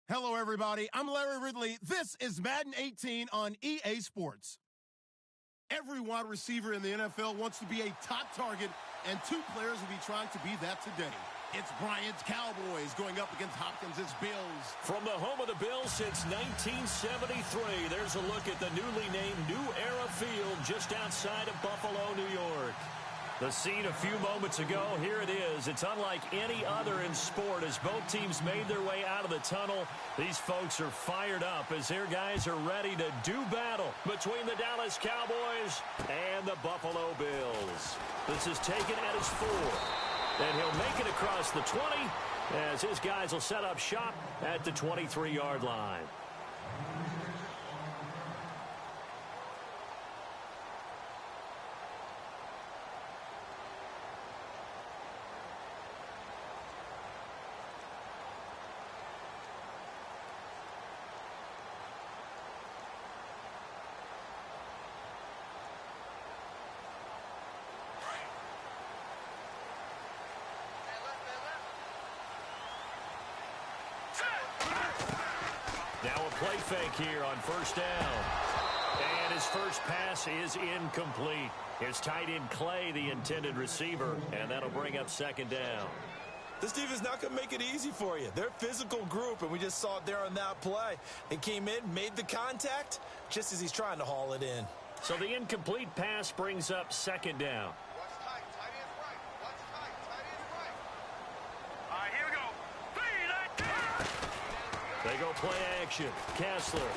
Hello, everybody. I'm Larry Ridley. This is Madden 18 on EA Sports. Every wide receiver in the NFL wants to be a top target, and two players will be trying to be that today. It's Bryant's Cowboys going up against Hopkins' Bills. From the home of the Bills since 1973, there's a look at the newly named New Era Field just outside of Buffalo, New York. The scene a few moments ago, here it is. It's unlike any other in sport as both teams made their way out of the tunnel. These folks are fired up as their guys are ready to do battle between the Dallas Cowboys and the Buffalo Bills. This is taken at his 4. And he'll make it across the 20 as his guys will set up shop at the 23-yard line. Now a play fake here on first down. And his first pass is incomplete. It's tight end Clay, the intended receiver, and that'll bring up second down. This defense not going to make it easy for you. They're a physical group, and we just saw it there on that play. They came in, made the contact, just as he's trying to haul it in. So the incomplete pass brings up second down. They go play action. Kessler. The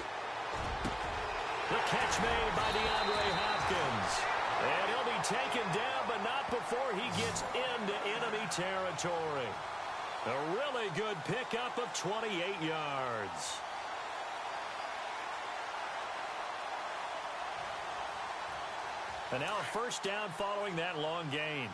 catch made by DeAndre Hopkins. And he'll be taken down, but not before he gets into enemy territory. A really good pickup of 28 yards. And now a first down following that long gain.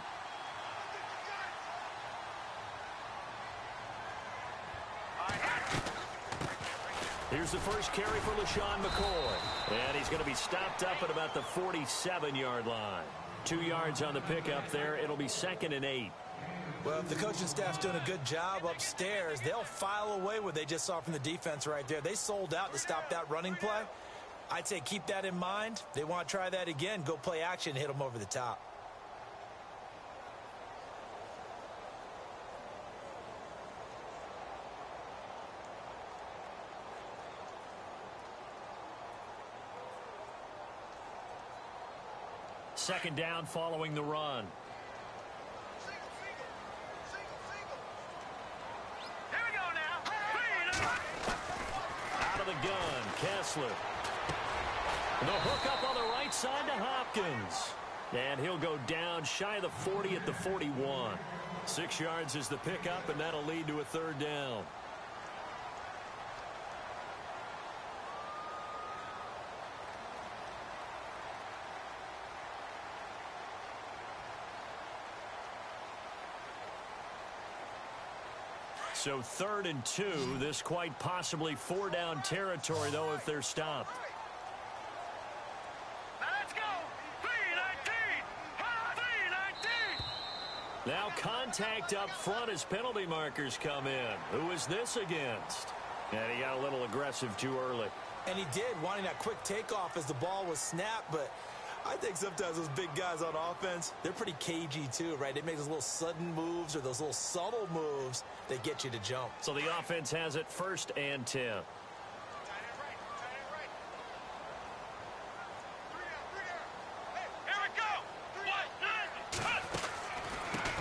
Here's the first carry for LaShawn McCoy. And he's going to be stopped up at about the 47-yard line. 2 yards on the pickup there. It'll be 2nd and 8. Well, if the coaching staff's doing a good job upstairs, they'll file away what they just saw from the defense right there. They sold out to stop that running play. I'd say keep that in mind. They want to try that again. Go play action, hit them over the top. Second down following the run. Here we go now. Out of the gun, Kessler. The hook up on the right side to Hopkins. And he'll go down shy of the 40 at the 41. 6 yards is the pickup, and that'll lead to a third down. So 3rd and 2, this quite possibly 4-down territory, though, if they're stopped. Now let's go. 3-19. Now contact up front as penalty markers come in. Who is this against? And he got a little aggressive too early. And he did, wanting that quick takeoff as the ball was snapped, but I think sometimes those big guys on offense, they're pretty cagey too, right? They make those little sudden moves or those little subtle moves that get you to jump. So the offense has it 1st and 10.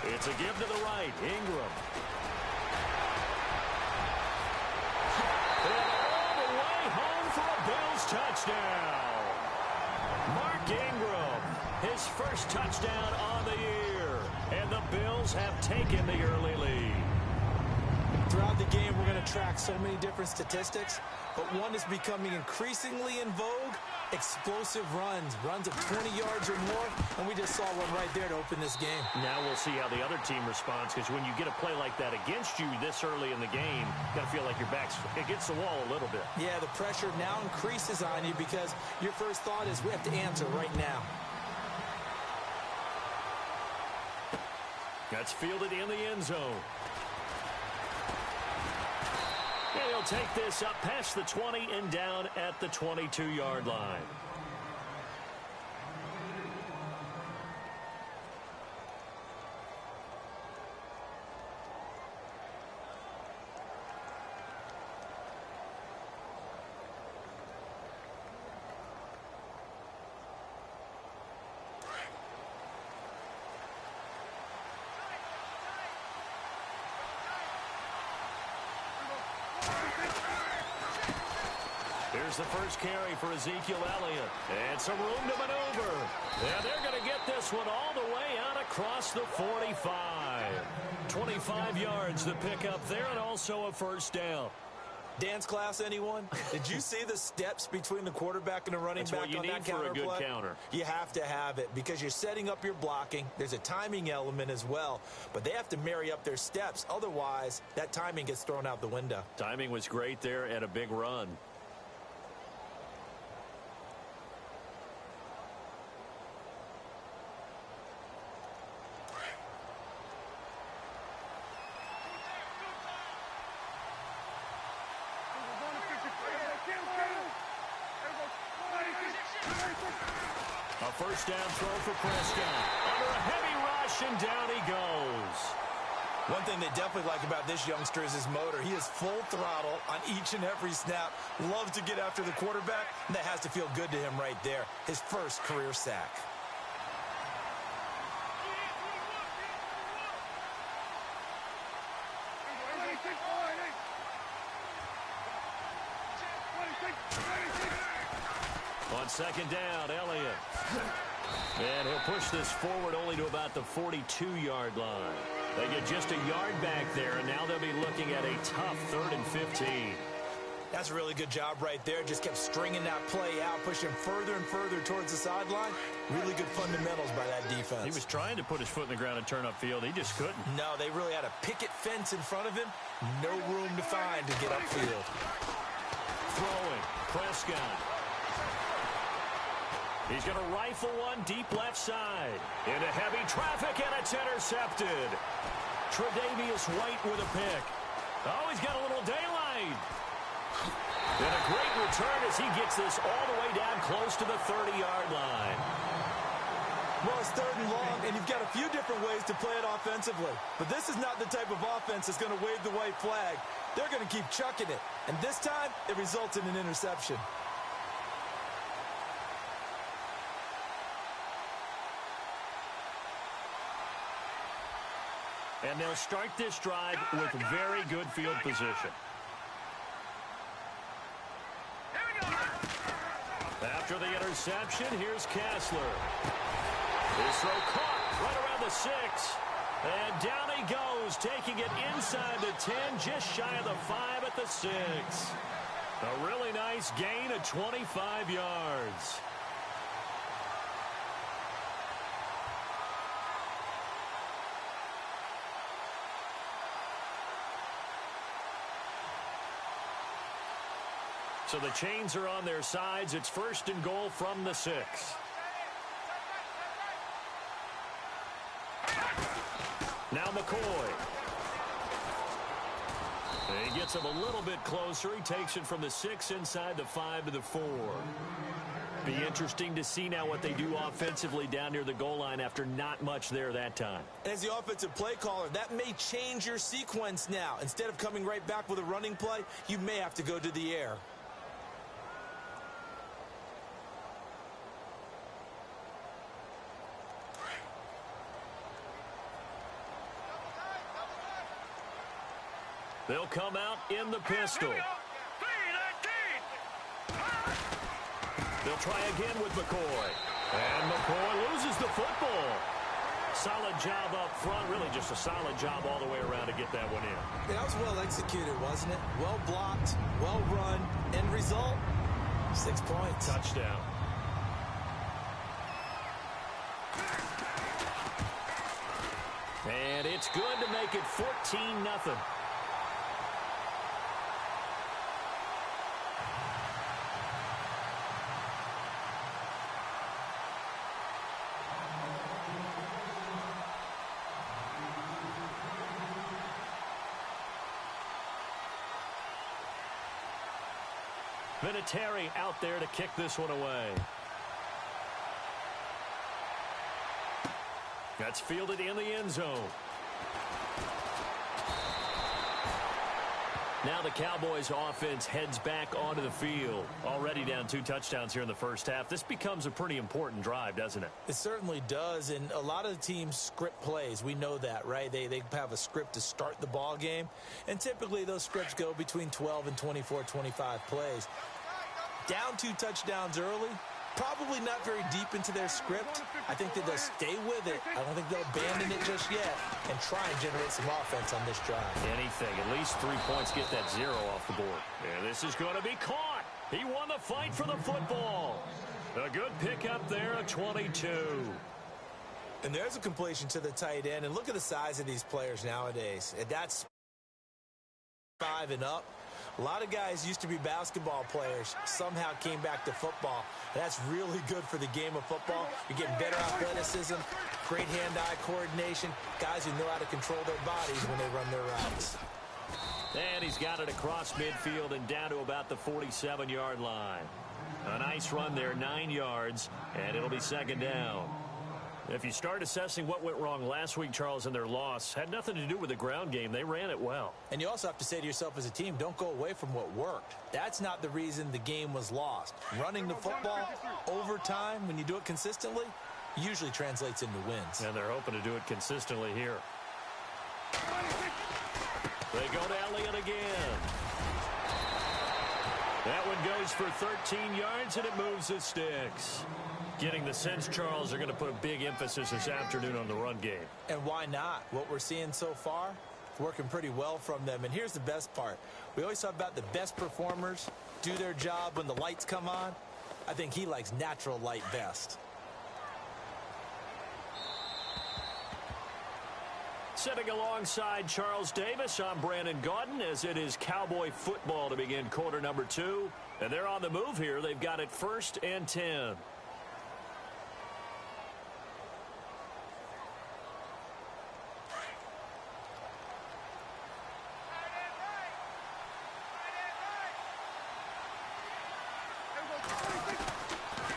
It's a give to the right. Ingram. And all the way home for a Bills touchdown. Mark Ingram, his first touchdown on the year. And the Bills have taken the early lead. Throughout the game, we're going to track so many different statistics, but one is becoming increasingly in vogue, explosive runs of 20 yards or more, and we just saw one right there to open this game. Now we'll see how the other team responds, because when you get a play like that against you this early in the game, you got to feel like your back's against the wall a little bit. Yeah, the pressure now increases on you because your first thought is we have to answer right now. That's fielded in the end zone. And he'll take this up past the 20 and down at the 22-yard line. Here's the first carry for Ezekiel Elliott. And some room to maneuver. And they're going to get this one all the way out across the 45. 25 yards to pick up there, and also a first down. Dance class, anyone? Did you see the steps between the quarterback and the running back on that counter play? That's what you need for a good counter. You have to have it because you're setting up your blocking. There's a timing element as well, but they have to marry up their steps. Otherwise, that timing gets thrown out the window. Timing was great there and a big run. A first down throw for Prescott. Under a heavy rush, and down he goes. One thing they definitely like about this youngster is his motor. He is full throttle on each and every snap. Loves to get after the quarterback, and that has to feel good to him right there. His first career sack. On second down, Elliott. And he'll push this forward only to about the 42-yard line. They get just a yard back there, and now they'll be looking at a tough 3rd and 15. That's a really good job right there. Just kept stringing that play out, pushing further and further towards the sideline. Really good fundamentals by that defense. He was trying to put his foot in the ground and turn upfield. He just couldn't. No, they really had a picket fence in front of him. No room to find to get upfield. Throwing, Prescott. He's going to rifle one deep left side. Into heavy traffic, and it's intercepted. Tre'Davious White with a pick. Oh, he's got a little daylight. And a great return as he gets this all the way down close to the 30-yard line. Well, it's 3rd and long, and you've got a few different ways to play it offensively. But this is not the type of offense that's going to wave the white flag. They're going to keep chucking it. And this time, it results in an interception. And they'll start this drive with very good field position. After the interception, here's Kessler. This throw caught right around the 6. And down he goes, taking it inside the 10, just shy of the 5 at the 6. A really nice gain of 25 yards. So the chains are on their sides. It's 1st and goal from the 6. Now McCoy. He gets him a little bit closer. He takes it from the 6 inside the 5 to the 4. Be interesting to see now what they do offensively down near the goal line after not much there that time. As the offensive play caller, that may change your sequence now. Instead of coming right back with a running play, you may have to go to the air. They'll come out in the pistol. They'll try again with McCoy. And McCoy loses the football. Solid job up front. Really just a solid job all the way around to get that one in. That was well executed, wasn't it? Well blocked, well run. End result, 6 points. Touchdown. And it's good to make it 14-0. Vinatieri out there to kick this one away. That's fielded in the end zone. Now the Cowboys offense heads back onto the field. Already down 2 touchdowns here in the first half. This becomes a pretty important drive, doesn't it? It certainly does, and a lot of the teams script plays. We know that, right? They have a script to start the ball game, and typically those scripts go between 12 and 24, 25 plays. Down 2 touchdowns early, probably not very deep into their script. I think that they'll stay with it. I don't think they'll abandon it just yet and try and generate some offense on this drive. Anything. At least 3 points, get that 0 off the board. And this is going to be caught. He won the fight for the football. A good pickup there, a 22. And there's a completion to the tight end. And look at the size of these players nowadays. And that's 5 and up. A lot of guys used to be basketball players, somehow came back to football. That's really good for the game of football. You're getting better athleticism, great hand-eye coordination, guys who know how to control their bodies when they run their routes. And he's got it across midfield and down to about the 47-yard line. A nice run there, 9 yards, and it'll be second down. If you start assessing what went wrong last week, Charles, in their loss, had nothing to do with the ground game. They ran it well. And you also have to say to yourself as a team, don't go away from what worked. That's not the reason the game was lost. Running the football over time, when you do it consistently, usually translates into wins. And they're hoping to do it consistently here. They go to Elliott again. That one goes for 13 yards, and it moves the sticks. Getting the sense, Charles, are going to put a big emphasis this afternoon on the run game. And why not? What we're seeing so far, it's working pretty well from them. And here's the best part. We always talk about the best performers do their job when the lights come on. I think he likes natural light best. Sitting alongside Charles Davis, I'm Brandon Gaudin, as it is Cowboy football to begin quarter number 2. And they're on the move here. They've got it 1st and 10.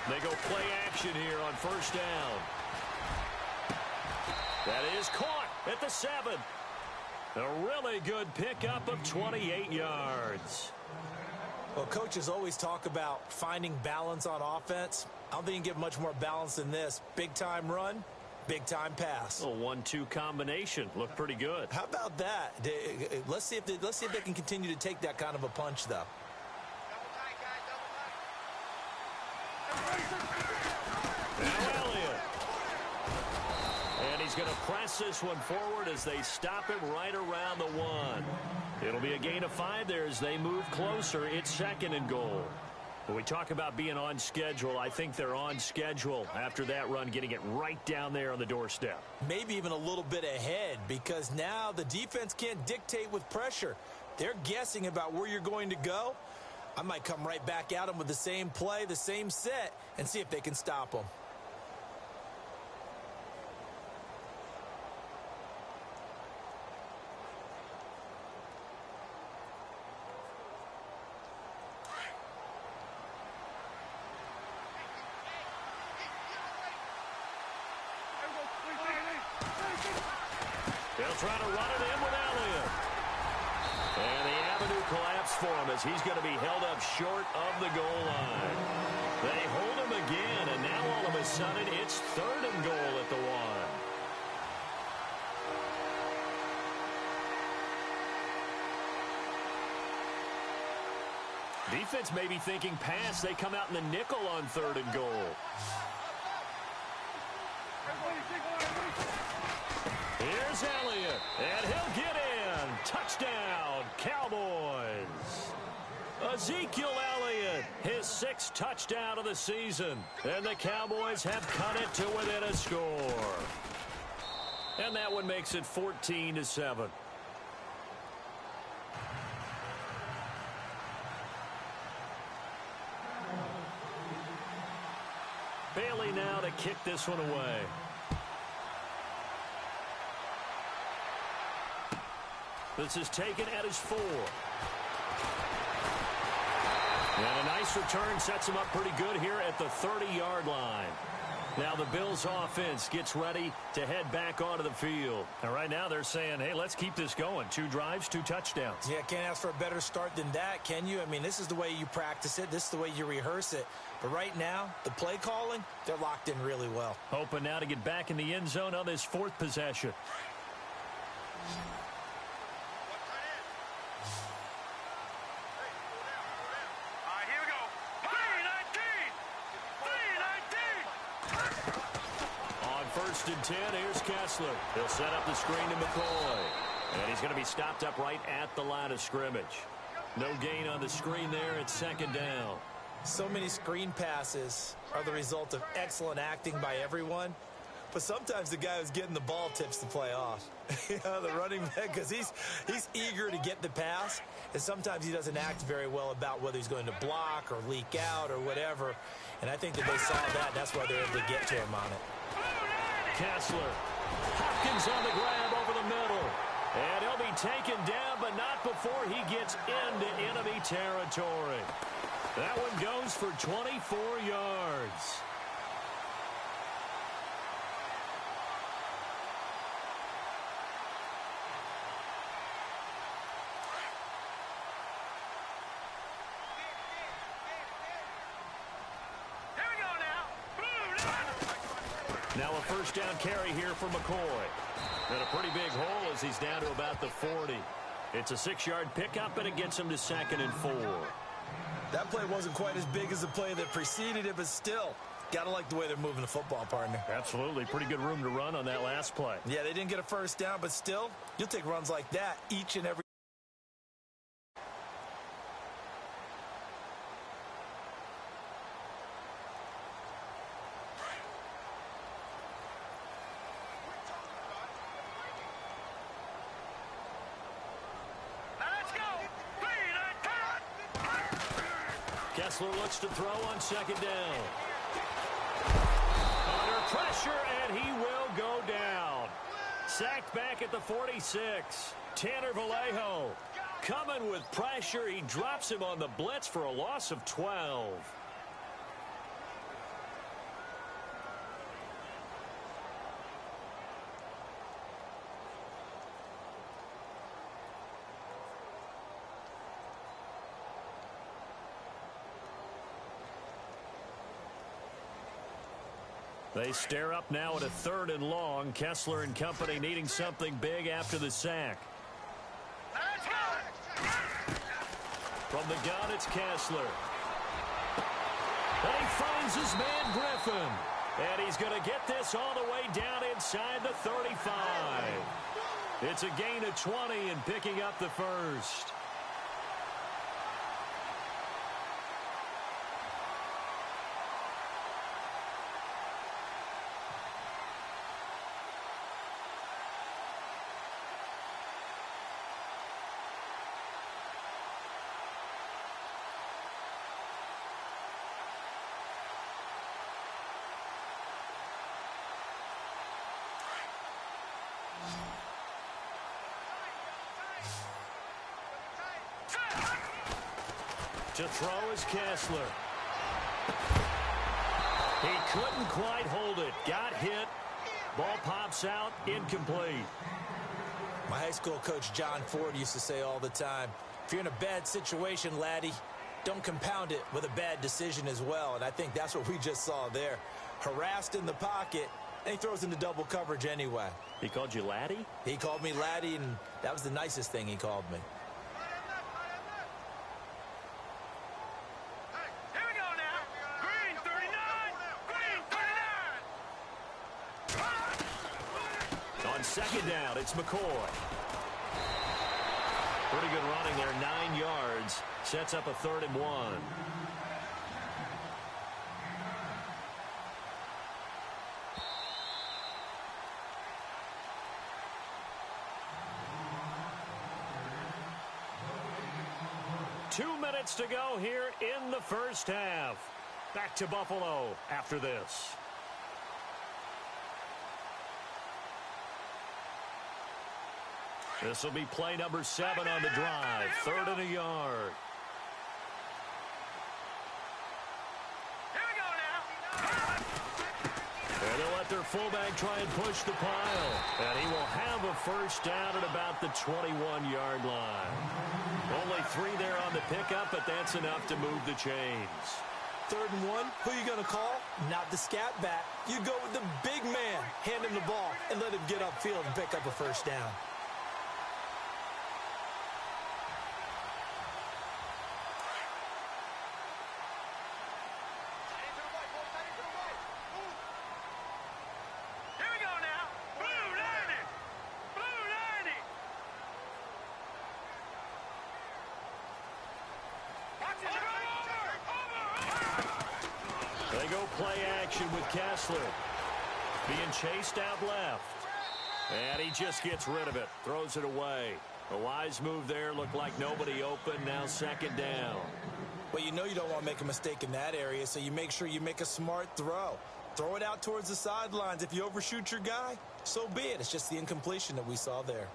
They go play action here on 1st down. That is caught at the 7. A really good pickup of 28 yards. Well, coaches always talk about finding balance on offense. I don't think you can get much more balance than this. Big-time run, big-time pass. A 1-2 combination. Looked pretty good. How about that? Let's see if they can continue to take that kind of a punch, though. Now Elliott. And he's going to press this one forward as they stop him right around the 1. It'll be a gain of 5 there as they move closer. It's 2nd and goal. When we talk about being on schedule, I think they're on schedule after that run, getting it right down there on the doorstep. Maybe even a little bit ahead, because now the defense can't dictate with pressure. They're guessing about where you're going to go. I might come right back at them with the same play, the same set, and see if they can stop them. They'll try to run it in with Elliott. And the avenue collapsed for him as he's going to be held up short of the goal line. They hold him again, and now all of a sudden it's 3rd and goal at the 1. Defense may be thinking pass. They come out in the nickel on 3rd and goal. Here's Elliott, and he'll get in. Touchdown, Cowboys. Ezekiel Elliott, his 6th touchdown of the season. And the Cowboys have cut it to within a score. And that one makes it 14-7. Bailey now to kick this one away. This is taken at his 4. And a nice return sets him up pretty good here at the 30-yard line. Now the Bills offense gets ready to head back onto the field. And right now they're saying, hey, let's keep this going. 2 drives, 2 touchdowns. Yeah, can't ask for a better start than that, can you? I mean, this is the way you practice it. This is the way you rehearse it. But right now, the play calling, they're locked in really well. Hoping now to get back in the end zone on this 4th possession. First and 10, here's Kessler. He'll set up the screen to McCoy. And he's going to be stopped up right at the line of scrimmage. No gain on the screen there. It's 2nd down. So many screen passes are the result of excellent acting by everyone. But sometimes the guy who's getting the ball tips the play off. The running back, because he's eager to get the pass. And sometimes he doesn't act very well about whether he's going to block or leak out or whatever. And I think that they saw that. That's why they're able to get to him on it. Kessler. Hopkins on the grab over the middle. And he'll be taken down, but not before he gets into enemy territory. That one goes for 24 yards. Now a first down carry here for McCoy. And a pretty big hole as he's down to about the 40. It's a 6-yard pickup, and it gets him to 2nd and 4. That play wasn't quite as big as the play that preceded it, but still, got to like the way they're moving the football, partner. Absolutely. Pretty good room to run on that last play. Yeah, they didn't get a first down, but still, you'll take runs like that each and every. Kessler looks to throw on 2nd down. Under pressure, and he will go down. Sacked back at the 46. Tanner Vallejo coming with pressure. He drops him on the blitz for a loss of 12. They stare up now at a 3rd and long. Kessler and company needing something big after the sack. From the gun, it's Kessler. And he finds his man Griffin. And he's going to get this all the way down inside the 35. It's a gain of 20 and picking up the first. To throw is Kessler. He couldn't quite hold it. Got hit. Ball pops out. Incomplete. My high school coach John Ford used to say all the time, if you're in a bad situation, laddie, don't compound it with a bad decision as well. And I think that's what we just saw there. Harassed in the pocket, and he throws into double coverage anyway. He called you laddie? He called me laddie, and that was the nicest thing he called me. On 2nd down, it's McCoy. Pretty good running there, 9 yards. Sets up a 3rd and 1. Two minutes to go here in the first half. Back to Buffalo after this. This will be play number 7 on the drive. 3rd and a yard. And they'll let their fullback try and push the pile. And he will have a first down at about the 21-yard line. Only 3 there on the pickup, but that's enough to move the chains. 3rd and 1, who are you going to call? Not the scat back. You go with the big man, hand him the ball, and let him get upfield and pick up a first down. Here we go now. Blue 90. Blue 90. Watch it. They go play action with Kessler. Being chased out left. And he just gets rid of it. Throws it away. A wise move there. Looked like nobody open. Now 2nd down. But you know you don't want to make a mistake in that area, so you make sure you make a smart throw. Throw it out towards the sidelines. If you overshoot your guy, so be it. It's just the incompletion that we saw there.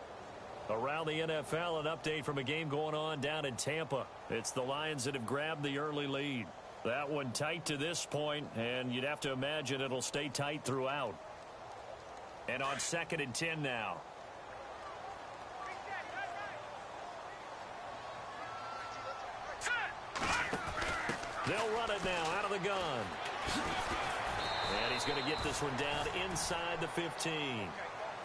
Around the NFL, an update from a game going on down in Tampa. It's the Lions that have grabbed the early lead. That one tight to this point, and you'd have to imagine it'll stay tight throughout. And on 2nd and 10 now. They'll run it now out of the gun. And he's going to get this one down inside the 15.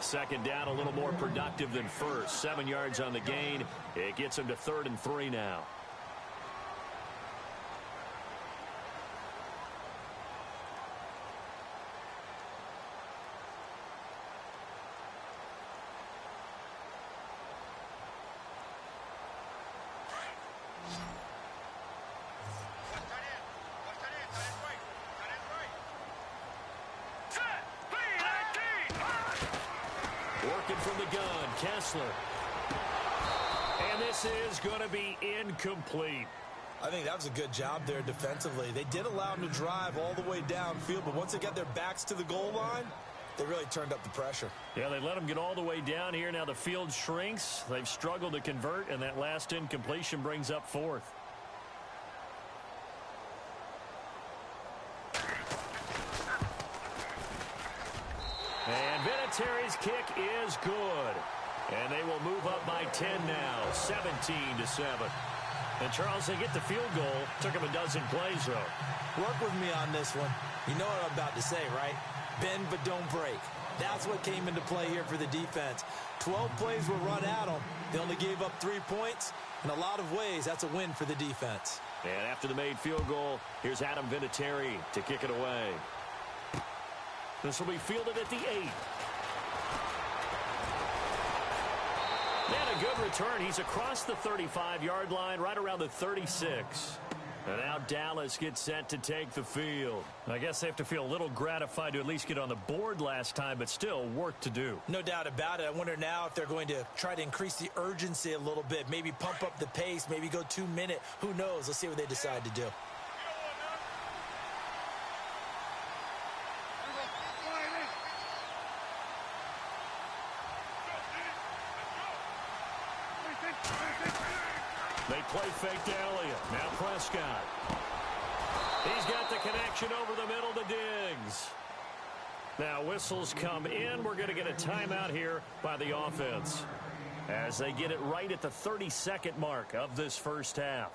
2nd down, a little more productive than first. 7 yards on the gain. It gets him to 3rd and 3 now. Working from the gun, Kessler. And this is going to be incomplete. I think that was a good job there defensively. They did allow him to drive all the way downfield, but once they got their backs to the goal line, they really turned up the pressure. Yeah, they let him get all the way down here. Now the field shrinks. They've struggled to convert, and that last incompletion brings up 4th. And Vinatieri's kick is good. And they will move up by 10 now, 17-7. And, Charles, they get the field goal. Took them a dozen plays, though. Work with me on this one. You know what I'm about to say, right? Bend but don't break. That's what came into play here for the defense. 12 plays were run at them. They only gave up 3 points. In a lot of ways, that's a win for the defense. And after the made field goal, here's Adam Vinatieri to kick it away. This will be fielded at the 8. And a good return. He's across the 35-yard line, right around the 36. And now Dallas gets set to take the field. I guess they have to feel a little gratified to at least get on the board last time, but still work to do. No doubt about it. I wonder now if they're going to try to increase the urgency a little bit, maybe pump up the pace, maybe go 2-minute. Who knows? Let's see what they decide to do. They play fake to Elliott. Now Prescott. He's got the connection over the middle to Diggs. Now whistles come in. We're going to get a timeout here by the offense as they get it right at the 32nd mark of this first half.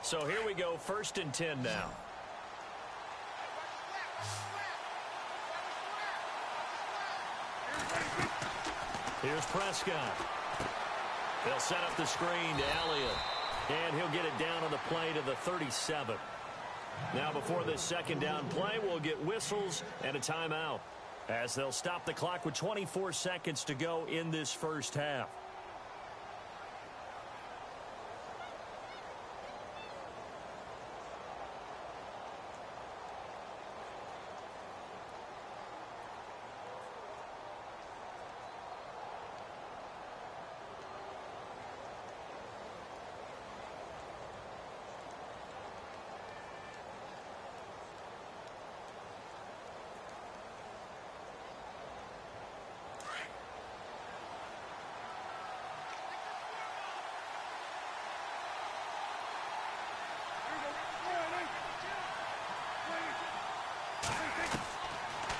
So here we go, 1st and 10 now. Here's Prescott. They'll set up the screen to Elliott. And he'll get it down on the play to the 37. Now before this 2nd down play, we'll get whistles and a timeout as they'll stop the clock with 24 seconds to go in this first half.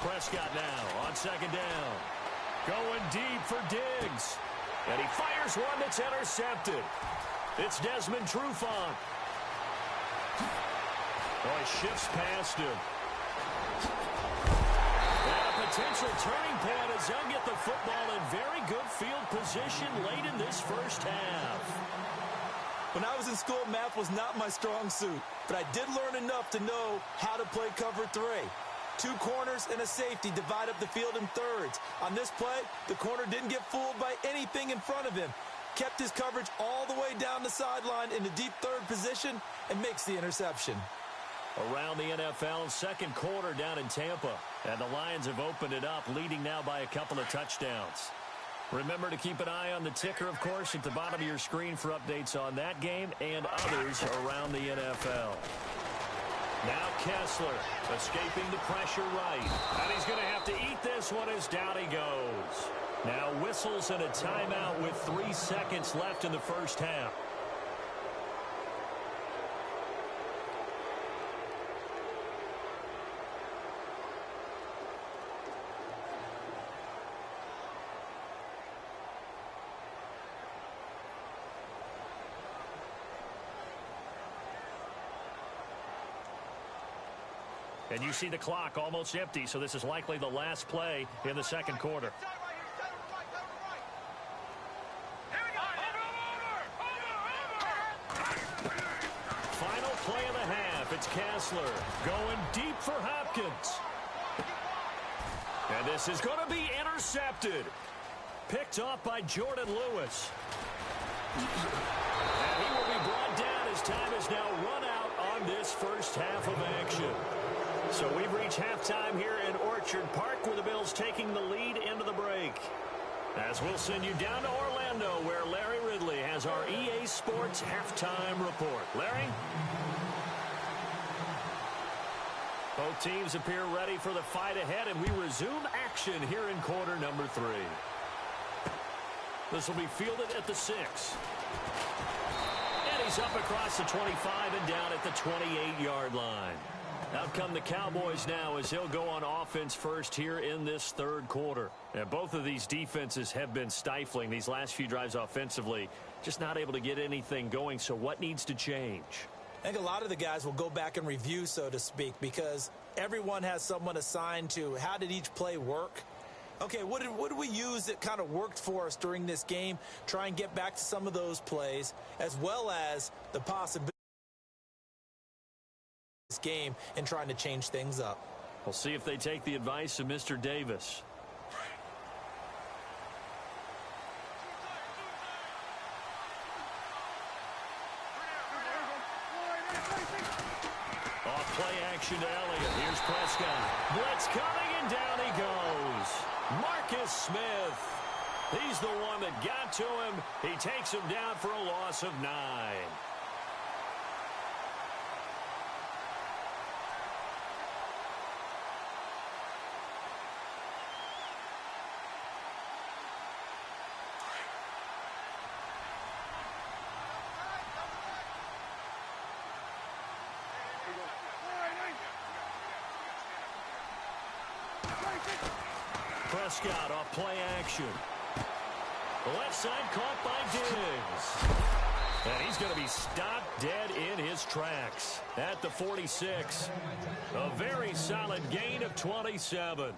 Prescott now on second down. Going deep for Diggs. And he fires one that's intercepted. It's Desmond Trufant. Oh, he shifts past him. And a potential turning point as they'll get the football in very good field position late in this first half. When I was in school, math was not my strong suit, but I did learn enough to know how to play cover 3. 2 corners and a safety divide up the field in thirds. On this play, the corner didn't get fooled by anything in front of him. Kept his coverage all the way down the sideline in the deep third position and makes the interception. Around the NFL, second quarter down in Tampa. And the Lions have opened it up, leading now by a couple of touchdowns. Remember to keep an eye on the ticker, of course, at the bottom of your screen for updates on that game and others around the NFL. Now Kessler escaping the pressure right. And he's going to have to eat this one as down he goes. Now whistles and a timeout with 3 seconds left in the first half. And you see the clock almost empty, so this is likely the last play in the second quarter. Final play of the half. It's Kessler going deep for Hopkins. And this is going to be intercepted. Picked off by Jordan Lewis. And he will be brought down as time is now run out on this first half of action. So we've reached halftime here in Orchard Park, where the Bills taking the lead into the break. As we'll send you down to Orlando, where Larry Ridley has our EA Sports halftime report. Larry? Both teams appear ready for the fight ahead, and we resume action here in quarter number 3. This will be fielded at the 6. And he's up across the 25 and down at the 28-yard line. Out come the Cowboys now as they'll go on offense first here in this third quarter. And both of these defenses have been stifling these last few drives offensively. Just not able to get anything going. So what needs to change? I think a lot of the guys will go back and review, so to speak, because everyone has someone assigned to how did each play work. Okay, what did we use that kind of worked for us during this game? Try and get back to some of those plays, as well as the possibility this game and trying to change things up. We'll see if they take the advice of Mr. Davis. Off play action to Elliott. Here's Prescott. Blitz coming and down he goes. Marcus Smith. He's the one that got to him. He takes him down for a loss of 9. Prescott off play action. The left side caught by Diggs. And he's going to be stopped dead in his tracks at the 46. A very solid gain of 27.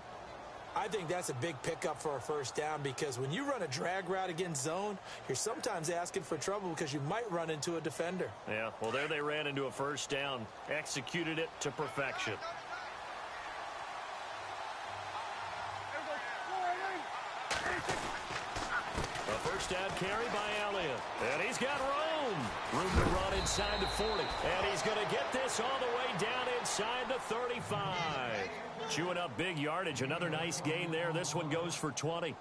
I think that's a big pickup for a first down, because when you run a drag route against zone, you're sometimes asking for trouble because you might run into a defender. Yeah, well, there they ran into a first down. Executed it to perfection. A first down carry by Elliott. And he's got room to run inside the 40. And he's going to get this all the way down inside the 35. Chewing up big yardage. Another nice gain there. This one goes for 20.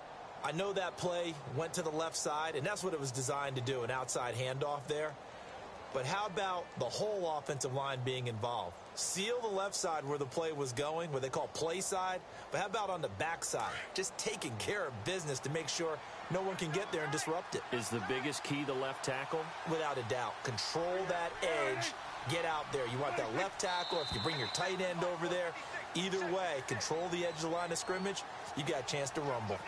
I know that play went to the left side, and that's what it was designed to do, an outside handoff there. But how about the whole offensive line being involved? Seal the left side where the play was going, what they call play side. But how about on the back side? Just taking care of business to make sure no one can get there and disrupt it. Is the biggest key the left tackle? Without a doubt. Control that edge. Get out there. You want that left tackle. If you bring your tight end over there, Either way, control the edge of the line of scrimmage, you got a chance to rumble.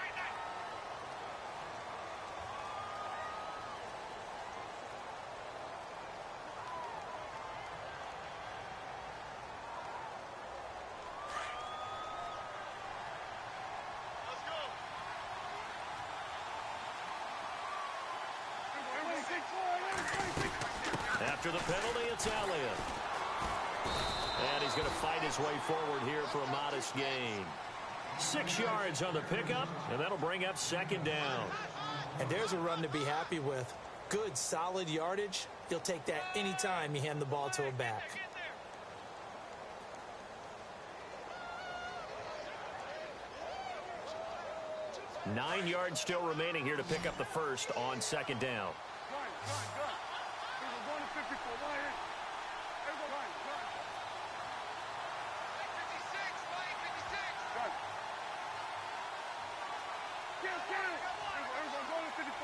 After the penalty, it's Elliott. And he's going to fight his way forward here for a modest gain. 6 yards on the pickup, and that'll bring up second down. And there's a run to be happy with. Good, solid yardage. He'll take that anytime you hand the ball to a back. Nine yards still remaining here to pick up the first on second down.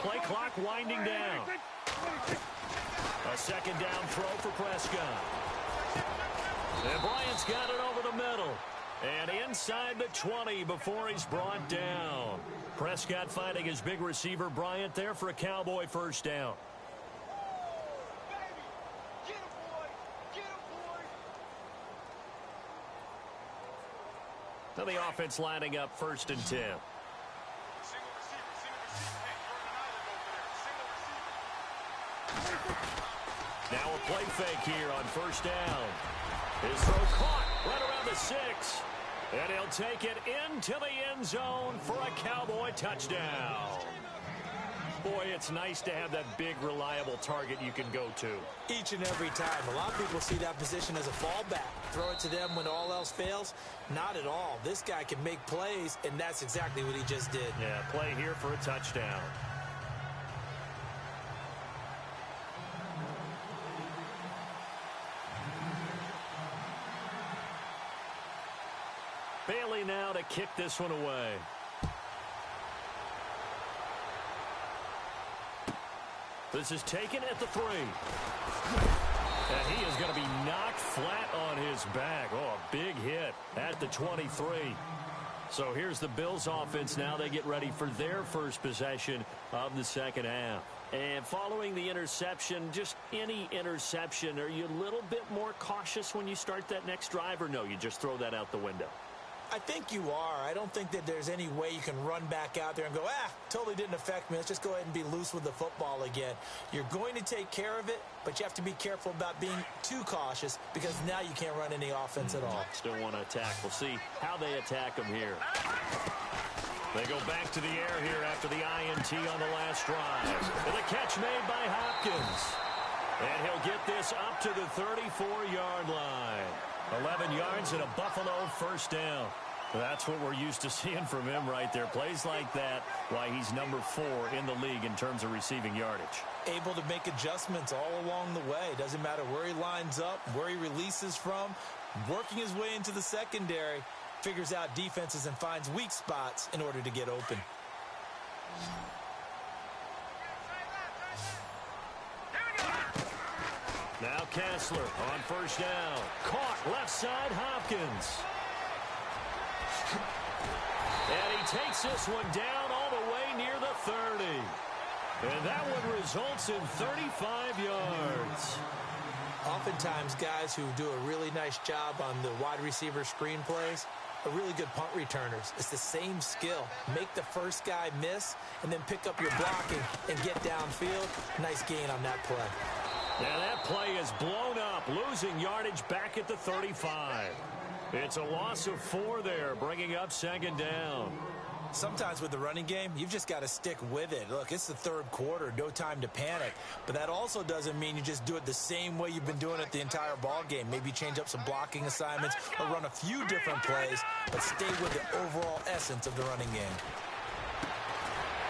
Play clock winding down. A second down throw for Prescott. And Bryant's got it over the middle. And inside the 20 before he's brought down. Prescott finding his big receiver Bryant there for a Cowboy first down. Now the offense lining up 1st and 10. Now a play fake here on first down. His throw caught right around the 6. And he'll take it into the end zone for a Cowboy touchdown. Boy, it's nice to have that big, reliable target you can go to. Each and every time. A lot of people see that position as a fallback. Throw it to them when all else fails. Not at all. This guy can make plays, and that's exactly what he just did. Yeah, play here for a touchdown. Bailey now to kick this one away. This is taken at the 3. And he is going to be knocked flat on his back. Oh, a big hit at the 23. So here's the Bills offense now. They get ready for their first possession of the second half. And following the interception, just any interception, are you a little bit more cautious when you start that next drive, or no, you just throw that out the window? I think you are. I don't think that there's any way you can run back out there and go, totally didn't affect me. Let's just go ahead and be loose with the football again. You're going to take care of it, but you have to be careful about being too cautious because now you can't run any offense at all. Still want to attack. We'll see how they attack them here. They go back to the air here after the INT on the last drive. And the catch made by Hopkins. And he'll get this up to the 34-yard line. 11 yards and a Buffalo first down. That's what we're used to seeing from him right there. Plays like that, why he's number 4 in the league in terms of receiving yardage. Able to make adjustments all along the way. Doesn't matter where he lines up, where he releases from. Working his way into the secondary. Figures out defenses and finds weak spots in order to get open. Now Kessler on first down. Caught left side, Hopkins. And he takes this one down all the way near the 30. And that one results in 35 yards. Oftentimes, guys who do a really nice job on the wide receiver screen plays are really good punt returners. It's the same skill. Make the first guy miss and then pick up your blocking and get downfield. Nice gain on that play. Yeah, that play is blown up, losing yardage back at the 35. It's a loss of 4 there, bringing up second down. Sometimes with the running game, you've just got to stick with it. Look, it's the third quarter, no time to panic. But that also doesn't mean you just do it the same way you've been doing it the entire ball game. Maybe change up some blocking assignments or run a few different plays, but stay with the overall essence of the running game.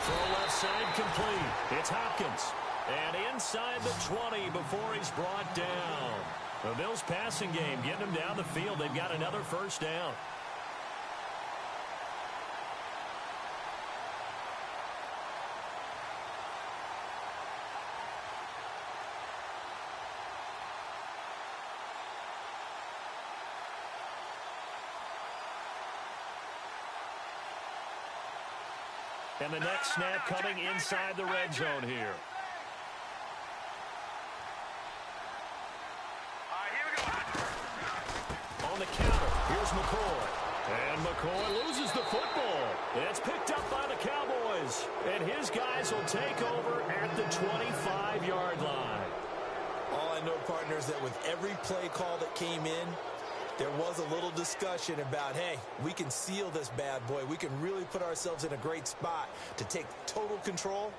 Throw left side complete. It's Hopkins. And inside the 20 before he's brought down. The Bills passing game getting him down the field. They've got another first down. And the next snap coming inside the red zone here. On the counter, here's McCoy. And McCoy loses the football. It's picked up by the Cowboys. And his guys will take over at the 25-yard line. All I know, partner, is that with every play call that came in, there was a little discussion about, hey, we can seal this bad boy. We can really put ourselves in a great spot to take total control,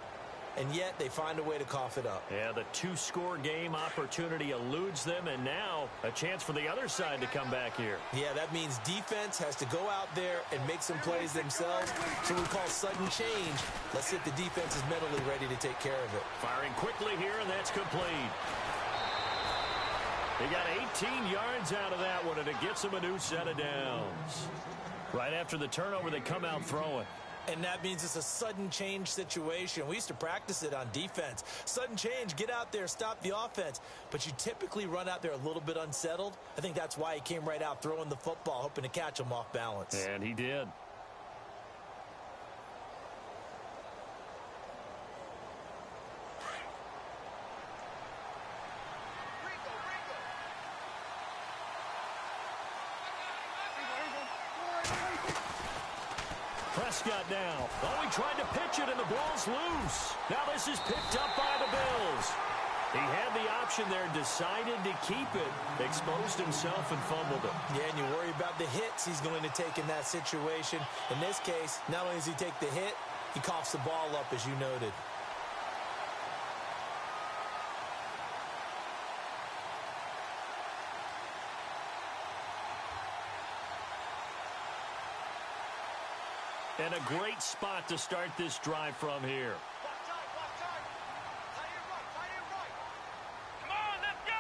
and yet they find a way to cough it up. Yeah, the two-score game opportunity eludes them, and now a chance for the other side to come back here. Yeah, that means defense has to go out there and make some plays themselves. So we call sudden change. Let's see if the defense is mentally ready to take care of it. Firing quickly here, and that's complete. He got 18 yards out of that one, and it gets him a new set of downs. Right after the turnover, they come out throwing. And that means it's a sudden change situation. We used to practice it on defense. Sudden change, get out there, stop the offense. But you typically run out there a little bit unsettled. I think that's why he came right out throwing the football, hoping to catch him off balance. And he did. Prescott now. Oh, he tried to pitch it, and the ball's loose. Now this is picked up by the Bills. He had the option there, decided to keep it, exposed himself and fumbled it. Yeah, and you worry about the hits he's going to take in that situation. In this case, not only does he take the hit, he coughs the ball up, as you noted. And a great spot to start this drive from here. Come on, let's go.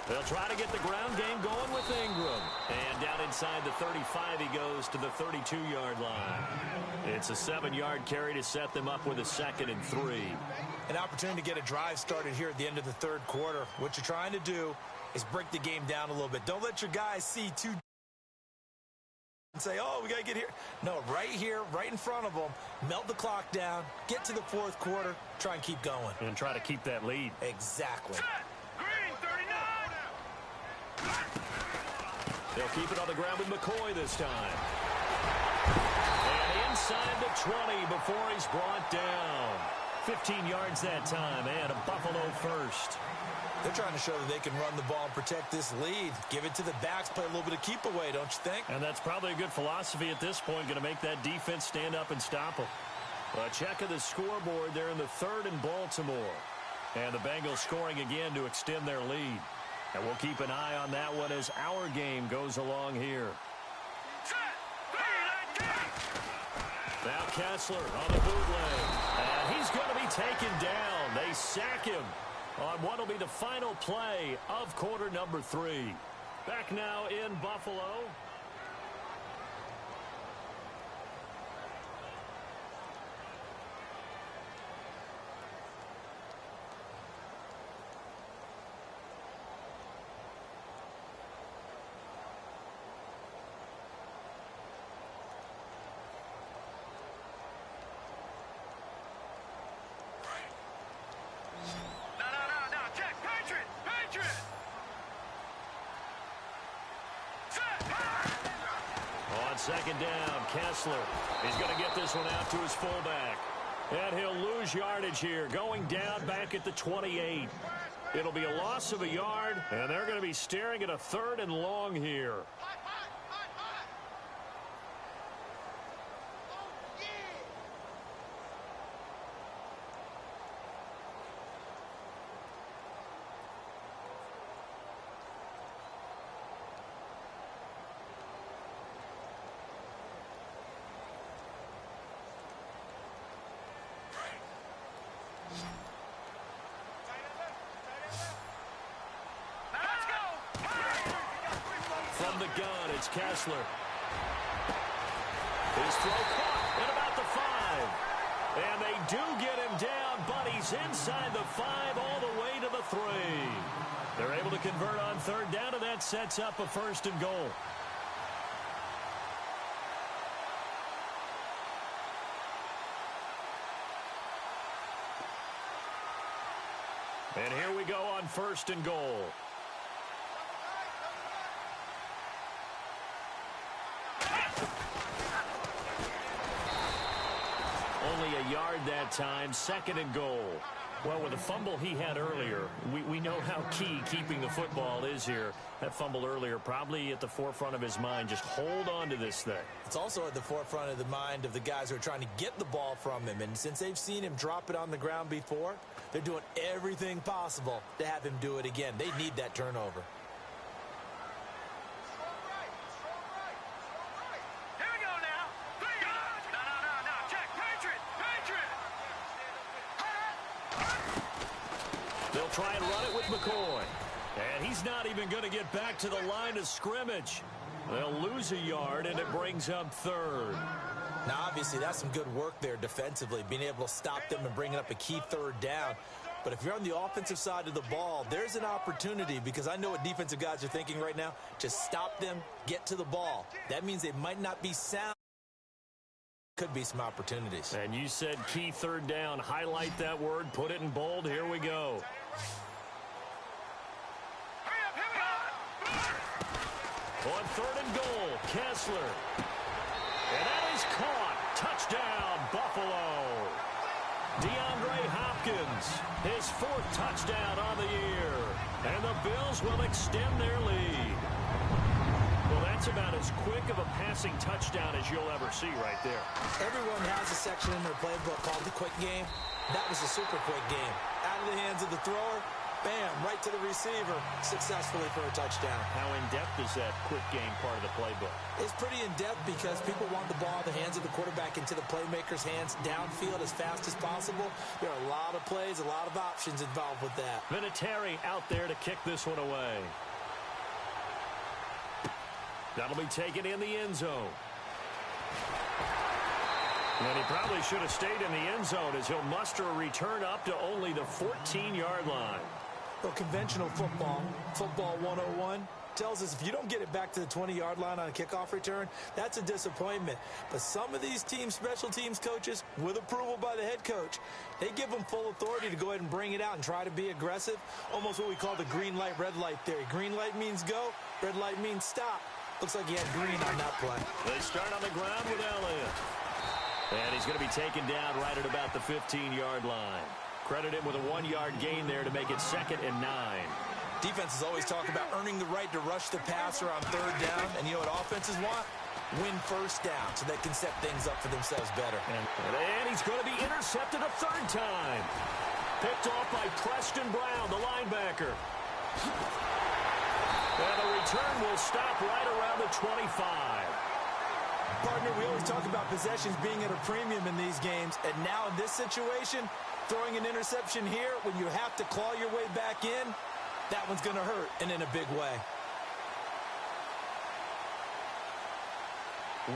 They'll try to get the ground game going with Ingram. And down inside the 35, he goes to the 32-yard line. It's a 7-yard carry to set them up with a 2nd and 3. An opportunity to get a drive started here at the end of the third quarter. What you're trying to do is break the game down a little bit. Don't let your guys see two and say, oh, we got to get here. No, right here, right in front of them, melt the clock down, get to the fourth quarter, try and keep going. And try to keep that lead. Exactly. Green, 39. They'll keep it on the ground with McCoy this time. And inside the 20 before he's brought down. 15 yards that time, and a Buffalo first. They're trying to show that they can run the ball and protect this lead. Give it to the backs, play a little bit of keep away, don't you think? And that's probably a good philosophy at this point, going to make that defense stand up and stop them. A check of the scoreboard there in the 3rd and Baltimore. And the Bengals scoring again to extend their lead. And we'll keep an eye on that one as our game goes along here. Now Kessler on the bootleg. And he's going to be taken down. They sack him on what will be the final play of quarter number 3. Back now in Buffalo. Second down, Kessler. He's going to get this one out to his fullback. And he'll lose yardage here, going down back at the 28. It'll be a loss of a yard, and they're going to be staring at a 3rd and long here. From the gun, it's Kessler. His throw caught at about the 5. And they do get him down, but he's inside the 5 all the way to the 3. They're able to convert on 3rd down, and that sets up a 1st and goal. first and goal. Only a yard that time, second and goal. Well, with the fumble he had earlier, we know how key keeping the football is here. That fumble earlier probably at the forefront of his mind. Just hold on to this thing. It's also at the forefront of the mind of the guys who are trying to get the ball from him. And since they've seen him drop it on the ground before, they're doing everything possible to have him do it again. They need that turnover. Here we go now. No. Check. Patriot. They'll try and run it with McCoy. And he's not even going to get back to the line of scrimmage. They'll lose a yard, and it brings up third. Now, obviously, that's some good work there defensively, being able to stop them and bringing up a key third down. But if you're on the offensive side of the ball, there's an opportunity, because I know what defensive guys are thinking right now. Just stop them, get to the ball. That means they might not be sound. Could be some opportunities. And you said key third down. Highlight that word. Put it in bold. Here we go. On third and goal, Kessler. And that is caught. Touchdown, Buffalo. DeAndre Hopkins, his fourth touchdown on the year. And the Bills will extend their lead. Well, that's about as quick of a passing touchdown as you'll ever see right there. Everyone has a section in their playbook called the quick game. That was a super quick game. Out of the hands of the thrower, bam, right to the receiver, successfully for a touchdown. How in-depth is that quick game part of the playbook? It's pretty in-depth because people want the ball in the hands of the quarterback into the playmaker's hands downfield as fast as possible. There are a lot of plays, a lot of options involved with that. Vinatieri out there to kick this one away. That'll be taken in the end zone. And he probably should have stayed in the end zone as he'll muster a return up to only the 14-yard line. Well, conventional football, football 101, tells us if you don't get it back to the 20-yard line on a kickoff return, that's a disappointment. But some of these special teams coaches, with approval by the head coach, they give them full authority to go ahead and bring it out and try to be aggressive. Almost what we call the green light, red light theory. Green light means go, red light means stop. Looks like he had green on that play. They start on the ground with Elliott. And he's going to be taken down right at about the 15-yard line. Credit him with a 1-yard gain there to make it 2nd and 9. Defenses always talk about earning the right to rush the passer on third down. And you know what offenses want? Win first down so they can set things up for themselves better. And he's going to be intercepted a third time. Picked off by Preston Brown, the linebacker. And the return will stop right around the 25. Partner, we always talk about possessions being at a premium in these games. And now in this situation, throwing an interception here when you have to claw your way back in, that one's going to hurt, and in a big way.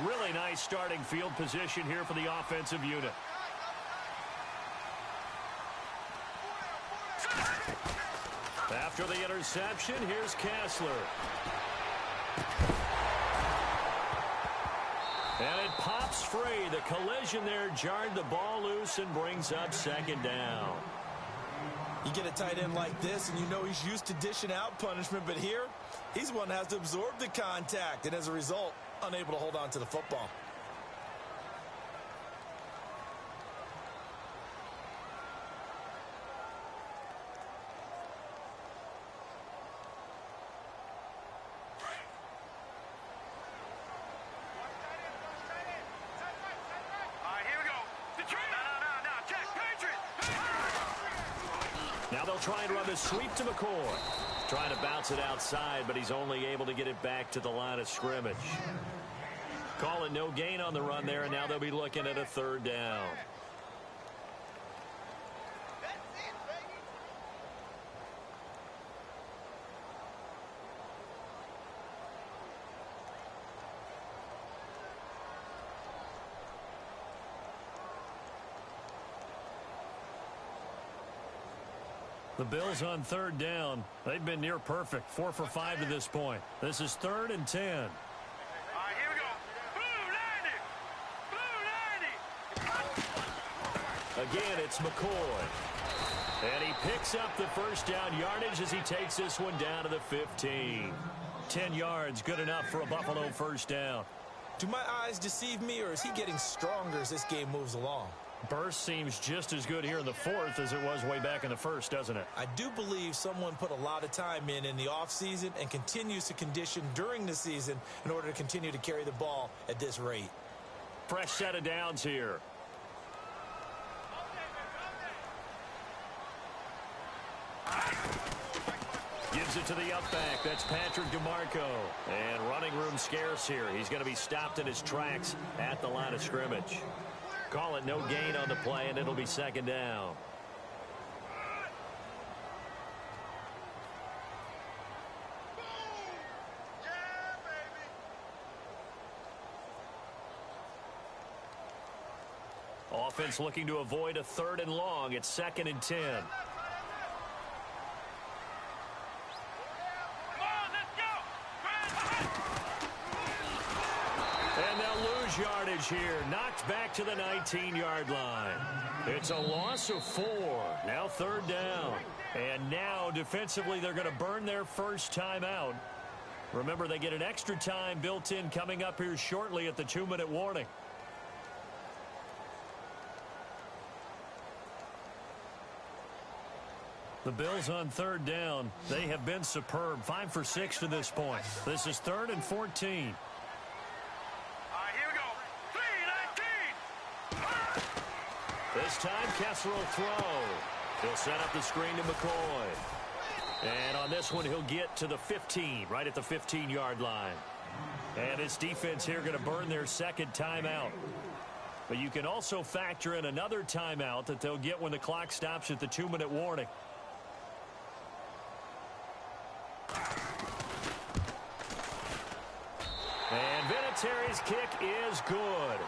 Really nice starting field position here for the offensive unit. After the interception, here's Kessler. And it pops free. The collision there jarred the ball loose and brings up 2nd down. You get a tight end like this, and you know he's used to dishing out punishment, but here, he's one that has to absorb the contact, and as a result, unable to hold on to the football. Now they'll try and run the sweep to McCoy. Trying to bounce it outside, but he's only able to get it back to the line of scrimmage. Calling no gain on the run there, and now they'll be looking at a 3rd down. The Bills on 3rd down. They've been near perfect. 4 for 5 to this point. This is 3rd and 10. All right, here we go. Blue 90. Again, it's McCoy. And he picks up the first down yardage as he takes this one down to the 15. 10 yards, good enough for a Buffalo first down. Do my eyes deceive me, or is he getting stronger as this game moves along? Burst seems just as good here in the fourth as it was way back in the first, doesn't it? I do believe someone put a lot of time in the offseason and continues to condition during the season in order to continue to carry the ball at this rate. Fresh set of downs here. Gives it to the up back. That's Patrick DeMarco. And running room scarce here. He's going to be stopped in his tracks at the line of scrimmage. Call it no gain on the play, and it'll be second down. Offense looking to avoid a 3rd and long. It's 2nd and 10. And they'll lose yardage here. Knocked back to the 19-yard line. It's a loss of 4. Now 3rd down. And now defensively they're going to burn their first timeout. Remember, they get an extra time built in coming up here shortly at the 2-minute warning. The Bills on 3rd down. They have been superb. 5 for 6 to this point. This is 3rd and 14. Here we go. 3-19. This time, Kessler will throw. He'll set up the screen to McCoy. And on this one, he'll get to the 15, right at the 15-yard line. And his defense here going to burn their second timeout. But you can also factor in another timeout that they'll get when the clock stops at the 2-minute warning. And Vinatieri's kick is good.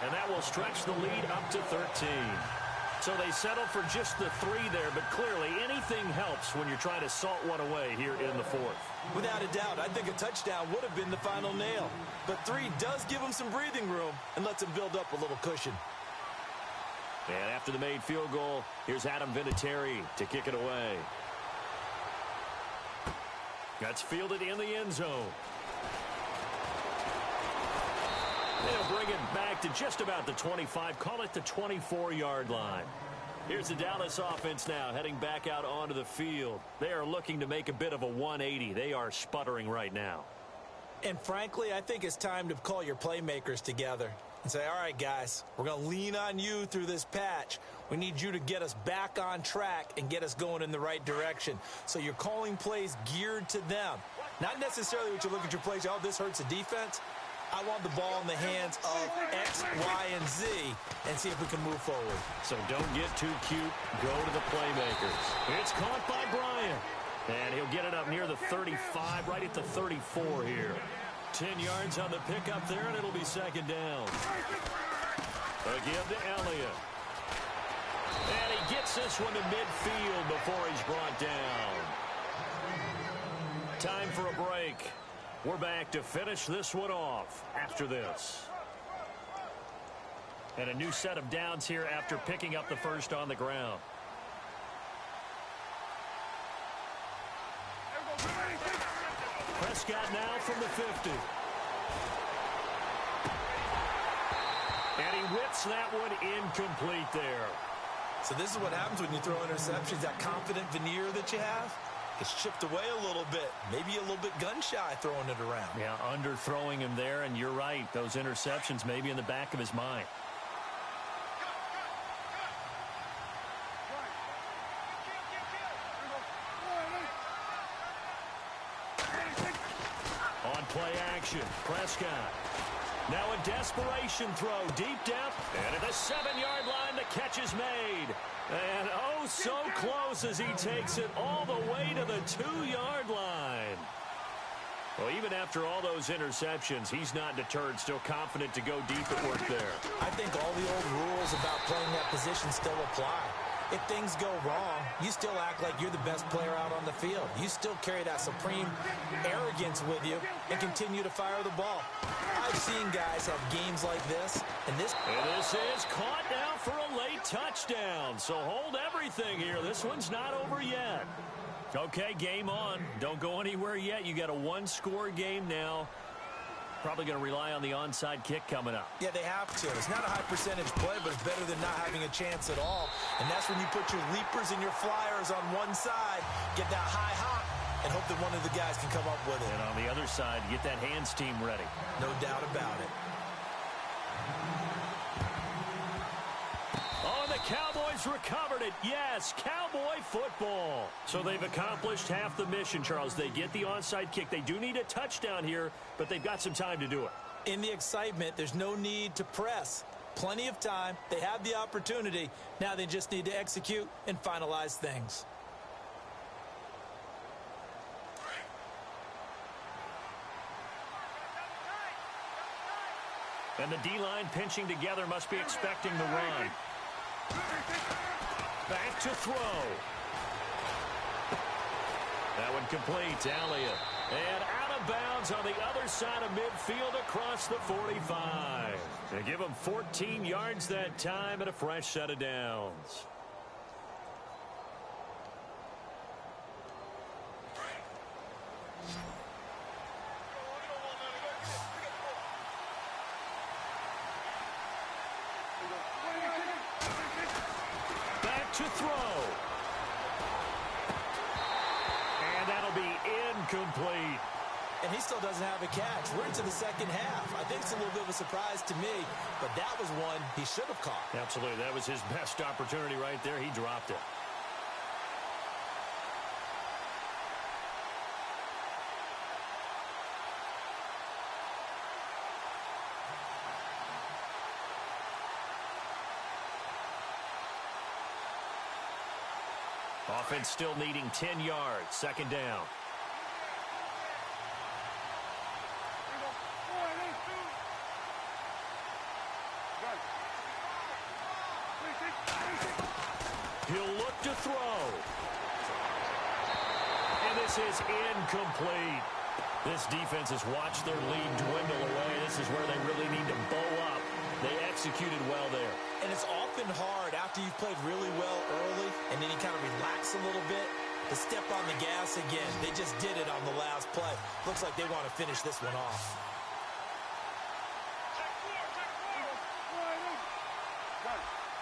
And that will stretch the lead up to 13. So they settle for just the 3 there, but clearly anything helps when you're trying to salt one away here in the 4th. Without a doubt, I think a touchdown would have been the final nail. But 3 does give them some breathing room and lets them build up a little cushion. And after the made field goal, here's Adam Vinatieri to kick it away. That's fielded in the end zone. They'll bring it back to just about the 25. Call it the 24-yard line. Here's the Dallas offense now heading back out onto the field. They are looking to make a bit of a 180. They are sputtering right now. And frankly, I think it's time to call your playmakers together and say, all right, guys, we're going to lean on you through this patch. We need you to get us back on track and get us going in the right direction. So you're calling plays geared to them. Not necessarily what you look at your plays, oh, this hurts the defense. I want the ball in the hands of X, Y, and Z and see if we can move forward. So don't get too cute. Go to the playmakers. It's caught by Bryant. And he'll get it up near the 35, right at the 34 here. 10 yards on the pickup there, and it'll be second down. Again to Elliott. And he gets this one to midfield before he's brought down. Time for a break. We're back to finish this one off after this. And a new set of downs here after picking up the first on the ground. Prescott now from the 50. And he whips that one incomplete there. So this is what happens when you throw interceptions. That confident veneer that you have, it's chipped away a little bit. Maybe a little bit gun-shy throwing it around. Yeah, underthrowing him there, and you're right. Those interceptions may be in the back of his mind. On play action, Prescott. Now a desperation throw, deep depth, and at the 7-yard line, the catch is made. And oh, so close as he takes it all the way to the 2-yard line. Well, even after all those interceptions, he's not deterred, still confident to go deep at work there. I think all the old rules about playing that position still apply. if things go wrong, you still act like you're the best player out on the field. You still carry that supreme arrogance with you and continue to fire the ball. I've seen guys have games like this, and this is caught now for a late touchdown. So hold everything here. This one's not over yet. Okay, game on. Don't go anywhere yet. You got a one-score game now. Probably going to rely on the onside kick coming up. Yeah, they have to. It's not a high-percentage play, but it's better than not having a chance at all. And that's when you put your leapers and your flyers on one side, get that high hop, and hope that one of the guys can come up with it. And on the other side, get that hands team ready. No doubt about it. Oh, and the Cowboys recovered it. Yes, Cowboy football. So they've accomplished half the mission, Charles. They get the onside kick. They do need a touchdown here, but they've got some time to do it. In the excitement, there's no need to press. Plenty of time. They have the opportunity. Now they just need to execute and finalize things. And the D-line pinching together must be expecting the run. Back to throw. That one complete. Elliott. And out of bounds on the other side of midfield across the 45. They give him 14 yards that time and a fresh set of downs. To throw. And that'll be incomplete. And he still doesn't have a catch. We're into the second half. I think it's a little bit of a surprise to me, but that was one he should have caught. Absolutely. That was his best opportunity right there. He dropped it. Offense still needing 10 yards. Second down. He'll look to throw. And this is incomplete. This defense has watched their lead dwindle away. This is where they really need to bow up. They executed well there. And it's often hard after you've played really well early and then you kind of relax a little bit to step on the gas again. They just did it on the last play. Looks like they want to finish this one off.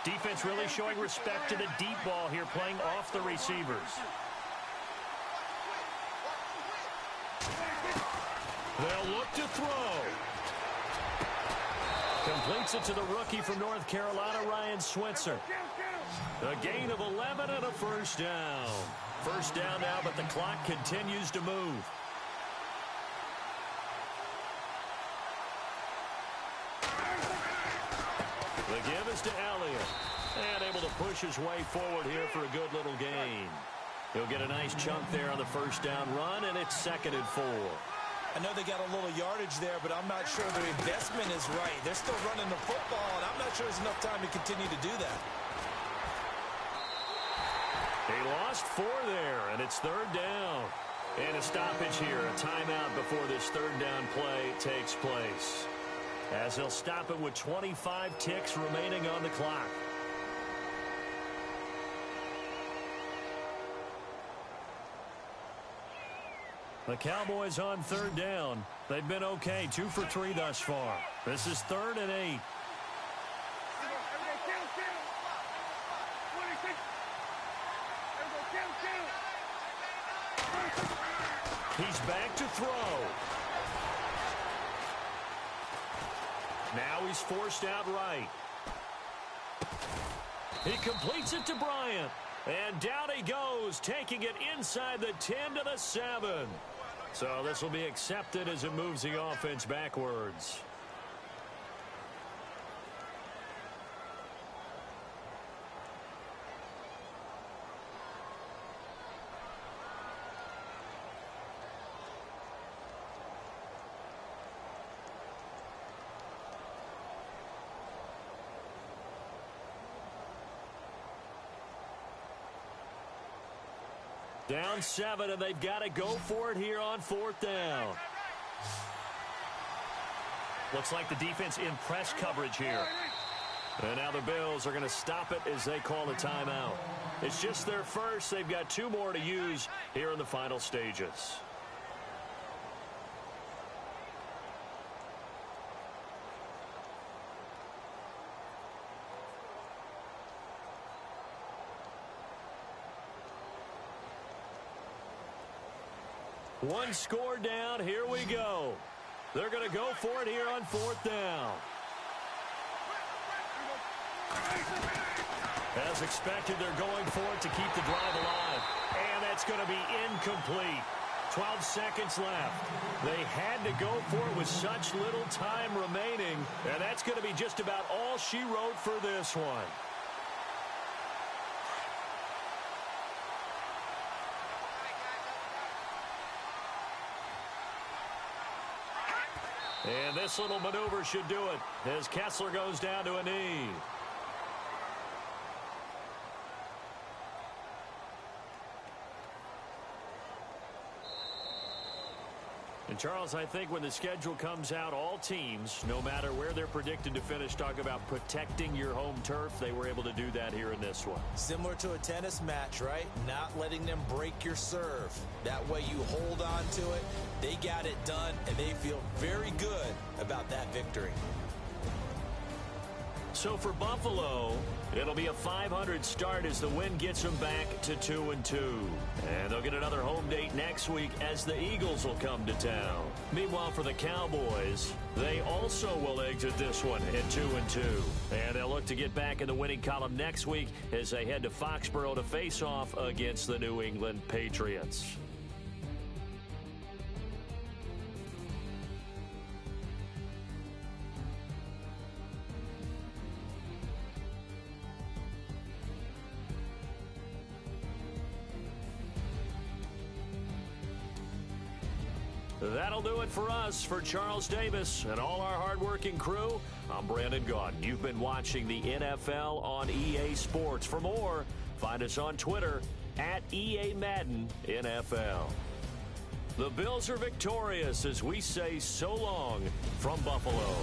Defense really showing respect to the deep ball here, playing off the receivers. They'll look to throw. Completes it to the rookie from North Carolina, Ryan Switzer. A gain of 11 and a first down. First down now, but the clock continues to move. The give is to Elliott. And able to push his way forward here for a good little gain. He'll get a nice chunk there on the first down run, and it's 2nd and 4. I know they got a little yardage there, but I'm not sure their investment is right. They're still running the football, and I'm not sure there's enough time to continue to do that. They lost 4 there, and it's 3rd down. And a stoppage here, a timeout before this 3rd down play takes place. As they'll stop it with 25 ticks remaining on the clock. The Cowboys on 3rd down. They've been okay, 2 for 3 thus far. This is 3rd and 8. He's back to throw. Now he's forced out right. He completes it to Bryant. And down he goes, taking it inside the 10 to the 7. So this will be accepted as it moves the offense backwards. Down 7, and they've got to go for it here on 4th down. Looks like the defense in press coverage here. And now the Bills are going to stop it as they call a timeout. It's just their first. They've got 2 more to use here in the final stages. One score down. Here we go. They're going to go for it here on 4th down. As expected, they're going for it to keep the drive alive. And that's going to be incomplete. 12 seconds left. They had to go for it with such little time remaining. And that's going to be just about all she wrote for this one. And this little maneuver should do it as Kessler goes down to a knee. And Charles, I think when the schedule comes out, all teams, no matter where they're predicted to finish, talk about protecting your home turf. They were able to do that here in this one. Similar to a tennis match, right? Not letting them break your serve. That way you hold on to it. They got it done, and they feel very good about that victory. So for Buffalo, it'll be a .500 start as the win gets them back to 2-2. And they'll get another home date next week as the Eagles will come to town. Meanwhile, for the Cowboys, they also will exit this one at 2-2. And they'll look to get back in the winning column next week as they head to Foxborough to face off against the New England Patriots. That'll do it for us. For Charles Davis and all our hardworking crew, I'm Brandon Gaudin. You've been watching the NFL on EA Sports. For more, find us on Twitter at EA Madden NFL. The Bills are victorious as we say so long from Buffalo.